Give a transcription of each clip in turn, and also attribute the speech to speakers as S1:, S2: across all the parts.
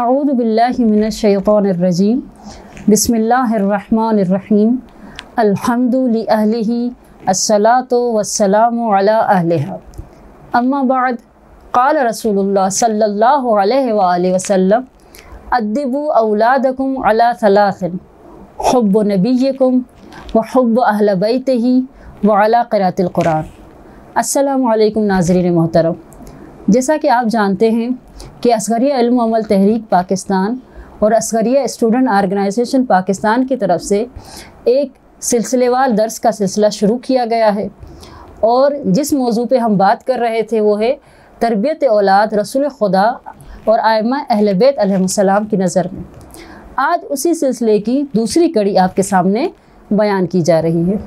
S1: अऊज़ु बिल्लाहि मिनश शैतानिर रजीम बिस्मिल्लाहिर रहमानिर रहीम अल्हम्दु लिअहलिही अस्सलातु वस्सलामु अला अहलिहा अम्मा बाद क़ाल रसूलुल्लाह सल्लल्लाहु अलैहि वसल्लम अद्दिबू औलादकुम अला सलासिन हुब्बु नबिय्यिकुम व हुब्बु अहल बैतिही व अला क़िराअतिल कुरान। अस्सलामु अलैकुम नाज़रीन मोहतरम, जैसा कि आप जानते हैं कि असगरिया इल्म अमल तहरीक पाकिस्तान और असगरिया स्टूडेंट ऑर्गेनाइजेशन पाकिस्तान की तरफ से एक सिलसिलेवार दर्स का सिलसिला शुरू किया गया है और जिस मौजू पे हम बात कर रहे थे वो है तरबियत औलाद रसूल खुदा और आइम्मा अहले बैत अलैहिमुस्सलाम की नज़र में। आज उसी सिलसिले की दूसरी कड़ी आपके सामने बयान की जा रही है।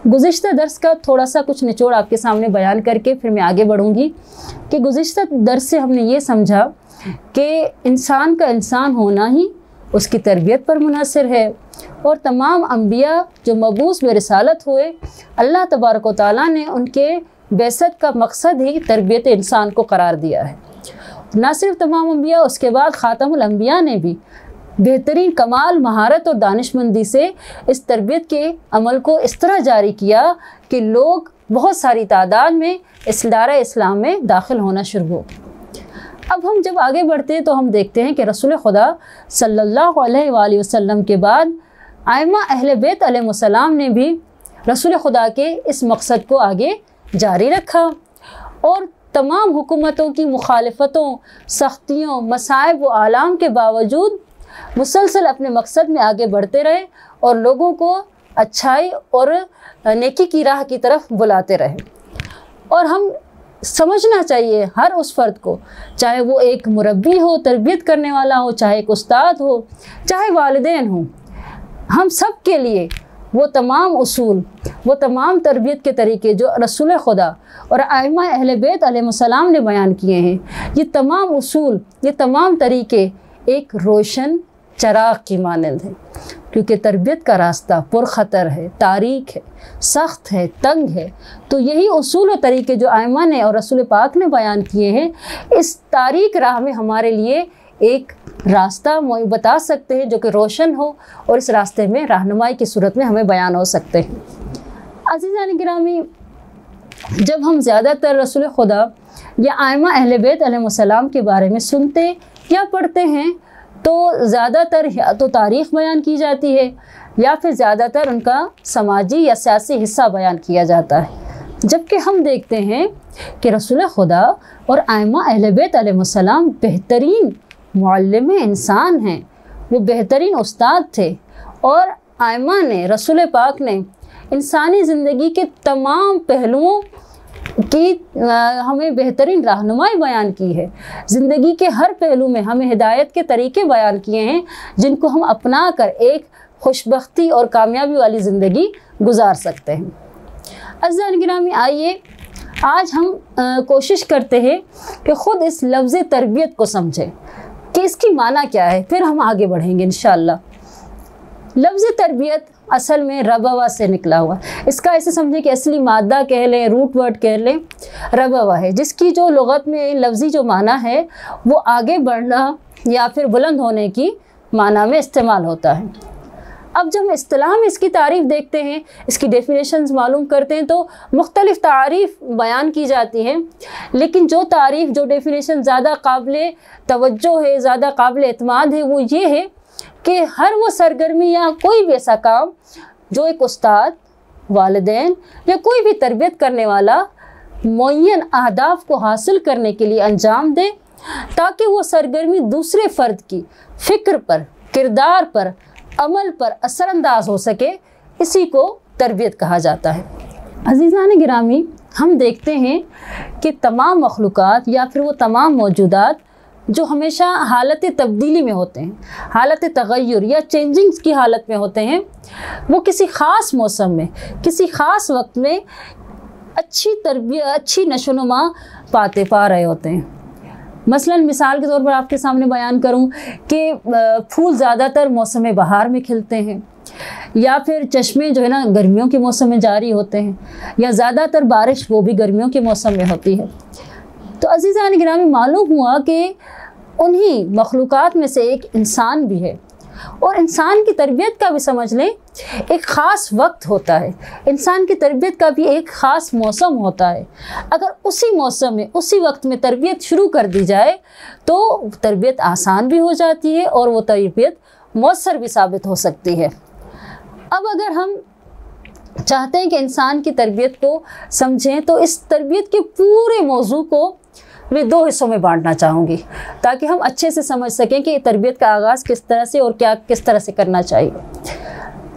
S1: गुज़िश्ता दर्स का थोड़ा सा कुछ निचोड़ आपके सामने बयान करके फिर मैं आगे बढ़ूँगी कि गुज़िश्ता दर्स से हमने ये समझा कि इंसान का इंसान होना ही उसकी तरबियत पर मुनहसर है और तमाम अंबिया जो मबूस बेरिसालत हुए, अल्लाह तबारक व तआला ने उनके बेसत का मकसद ही तरबियत इंसान को करार दिया है। ना सिर्फ तमाम अंबिया, उसके बाद ख़ातमुल अंबिया ने भी बेहतरीन कमाल महारत और दानिशमंदी से इस तरबियत के अमल को इस तरह जारी किया कि लोग बहुत सारी तादाद में इस दायरा इस्लाम में दाखिल होना शुरू हो। अब हम जब आगे बढ़ते हैं तो हम देखते हैं कि रसूल खुदा सल्लल्लाहु अलैहि वसल्लम के बाद आइम्मा अहले बैत अलैहिमुस्सलाम ने भी रसूल खुदा के इस मकसद को आगे जारी रखा और तमाम हुकूमतों की मुखालफतों, सख्तियों, मसाइब व आलाम के बावजूद मुसलसल अपने मकसद में आगे बढ़ते रहे और लोगों को अच्छाई और नेकी की राह की तरफ बुलाते रहे। और हम समझना चाहिए हर उस फ़र्द को, चाहे वो एक मुरब्बी हो, तरबियत करने वाला हो, चाहे एक उस्ताद हो, चाहे वालिदैन हो, हम सब के लिए वो तमाम उसूल, वो तमाम तरबियत के तरीके जो रसूल खुदा और आइम्मा अहले बैत अलैहिमुस्सलाम ने बयान किए हैं, ये तमाम उसूल, ये तमाम तरीके एक रोशन चराग की मानंद है, क्योंकि तरबियत का रास्ता पुरख़तर है, तारीक है, सख्त है, तंग है। तो यही उसूल और तरीके जो आइम्मा ने और रसूल पाक ने बयान किए हैं, इस तारीक राह में हमारे लिए एक रास्ता बता सकते हैं जो कि रोशन हो और इस रास्ते में रहनुमाई की सूरत में हमें बयान हो सकते हैं। अज़ीज़ान गिरामी, जब हम ज़्यादातर रसूल खुदा या आइम्मा अहले बैत अलैहिमुस्सलाम के बारे में सुनते या पढ़ते हैं तो ज़्यादातर या तो तारीख़ बयान की जाती है या फिर ज़्यादातर उनका समाजी या सियासी हिस्सा बयान किया जाता है, जबकि हम देखते हैं कि रसूल खुदा और आइम्मा अहले बैत अलैहिमुस्सलाम बेहतरीन मुअल्लिम इंसान हैं, वो बेहतरीन उस्ताद थे और आइम्मा ने, रसूल पाक ने इंसानी ज़िंदगी के तमाम पहलुओं की हमें बेहतरीन रहनुमाई बयान की है। ज़िंदगी के हर पहलू में हमें हिदायत के तरीके बयान किए हैं जिनको हम अपना कर एक खुशबख्ती और कामयाबी वाली ज़िंदगी गुजार सकते हैं। अज़ीज़ान गिरामी, आइए आज हम कोशिश करते हैं कि ख़ुद इस लफ्ज़ तरबियत को समझें कि इसकी माना क्या है, फिर हम आगे बढ़ेंगे इंशाअल्लाह। लफ्ज़ तरबियत असल में रबवा से निकला हुआ, इसका ऐसे समझें कि असली मादा कह लें, रूट वर्ड कह लें, रबवा है, जिसकी जो लुग़त में लफ्ज़ी जो माना है वो आगे बढ़ना या फिर बुलंद होने की माना में इस्तेमाल होता है। अब जब हम इस्तिलाह में इसकी तारीफ़ देखते हैं, इसकी डेफिनेशंस मालूम करते हैं तो मुख्तलिफ़ तारीफ़ बयान की जाती हैं, लेकिन जो तारीफ़, जो डेफिनेशन ज़्यादा काबिल तवज्जो है, ज़्यादा काबिल एतमाद है, वो ये है कि हर वो सरगर्मी या कोई भी ऐसा काम जो एक उस्ताद, वालिदैन या कोई भी तरबियत करने वाला मुअय्यन अहदाफ को हासिल करने के लिए अंजाम दे, ताकि वो सरगर्मी दूसरे फ़र्द की फ़िक्र पर, किरदार पर, अमल पर असरअंदाज हो सके, इसी को तरबियत कहा जाता है। अज़ीज़ान गिरामी, हम देखते हैं कि तमाम मखलूक़ात या फिर वो तमाम मौजूदात जो हमेशा हालत तब्दीली में होते हैं, हालत तग़य्युर या चेंजिंग्स की हालत में होते हैं, वो किसी ख़ास मौसम में, किसी ख़ास वक्त में अच्छी तरबियत, अच्छी नशोनुमा पा रहे होते हैं। मसलन मिसाल के तौर पर आपके सामने बयान करूं कि फूल ज़्यादातर मौसम बहार में खिलते हैं, या फिर चश्मे जो है ना गर्मियों के मौसम में जारी होते हैं, या ज़्यादातर बारिश वो भी गर्मियों के मौसम में होती है। तो अज़ीज़ान गिरामी, मालूम हुआ कि उन्हीं मखलूक़ात में से एक इंसान भी है। और इंसान की तरबियत का भी समझ लें एक ख़ास वक्त होता है, इंसान की तरबियत का भी एक ख़ास मौसम होता है। अगर उसी मौसम में उसी वक्त में तरबियत शुरू कर दी जाए तो तरबियत आसान भी हो जाती है और वो तरबियत मौसर भी साबित हो सकती है। अब अगर हम चाहते हैं कि इंसान की तरबियत को समझें तो इस तरबियत के पूरे मौजू को मैं 2 हिस्सों में बांटना चाहूँगी ताकि हम अच्छे से समझ सकें कि तरबियत का आगाज़ किस तरह से और क्या किस तरह से करना चाहिए।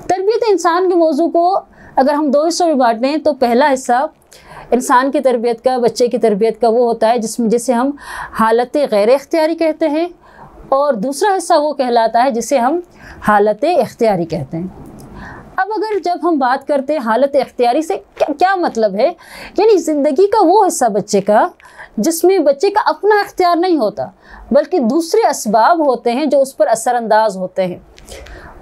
S1: तरबियत इंसान के मौजू को अगर हम 2 हिस्सों में बांटें तो पहला हिस्सा इंसान की तरबियत का, बच्चे की तरबियत का वो होता है जिसे हम हालत गैर इख्तियारी कहते हैं, और दूसरा हिस्सा वो कहलाता है जिसे हम हालत इख्तियारी कहते हैं। अब अगर जब हम बात करते हैं हालत इख्तियारी से क्या मतलब है, यानी ज़िंदगी का वो हिस्सा बच्चे का जिसमें बच्चे का अपना इख्तियार नहीं होता बल्कि दूसरे असबाब होते हैं जो उस पर असरअंदाज होते हैं।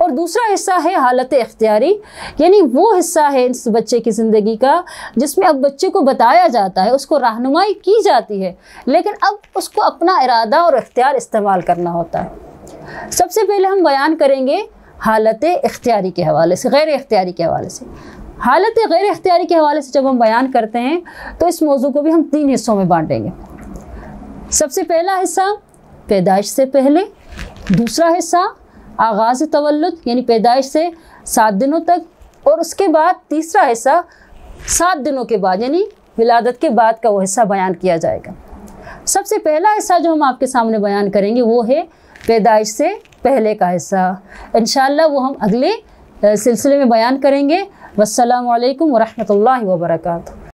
S1: और दूसरा हिस्सा है हालत इख्तियारी, यानी वो हिस्सा है इस बच्चे की ज़िंदगी का जिसमें अब बच्चे को बताया जाता है, उसको रहनुमाई की जाती है, लेकिन अब उसको अपना इरादा और इख्तियार इस्तेमाल करना होता है। सबसे पहले हम बयान करेंगे हालत इख्तियारी के हवाले से, गैर इख्तियारी के हवाले से। हालत गैर इख्तियारी के हवाले से जब हम बयान करते हैं तो इस मौजू को भी हम 3 हिस्सों में बांटेंगे। सबसे पहला हिस्सा पैदाइश से पहले, दूसरा हिस्सा आगाज़ तवल्लुद यानी पैदाइश से 7 दिनों तक, और उसके बाद तीसरा हिस्सा 7 दिनों के बाद यानी विलादत के बाद का वो हिस्सा बयान किया जाएगा। सबसे पहला हिस्सा जो हम आपके सामने बयान करेंगे वो है पैदाइश से पहले का हिस्सा। इंशाअल्लाह वो हम अगले सिलसिले में बयान करेंगे। वस्सलामु अलैकुम वरहमतुल्लाहि वबरकातुहू।